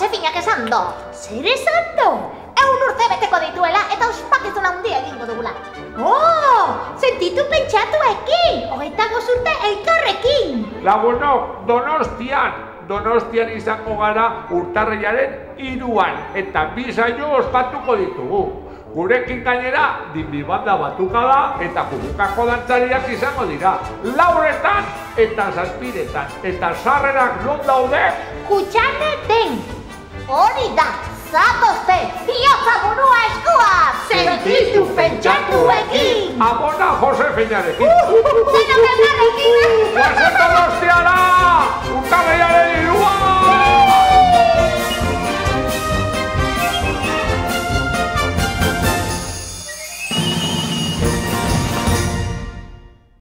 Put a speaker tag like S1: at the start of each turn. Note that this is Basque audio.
S1: Josefinak esan do. Zer esan do? 100 urte beteko dituela eta ospakizun handia egingo dugula. Sentitu pentsatuekin, 25 urte elkarrekin.
S2: Lagunok, Donostian izango gara urtarrilaren 3an eta 2 saio ospatuko ditugu. Gurekin gainera, dinbi banda batuka da eta kubukako dantzariak izango dira. 4etan eta 7etan. Eta sarrerak non daude?
S1: Kutxaneten. Hori da, zatozte, bihotza burua eskuaz. Sentitu pentsatuekin.
S2: Amona Josefinarekin.
S1: Denok elkarrekin.
S2: Guazen Donostiara!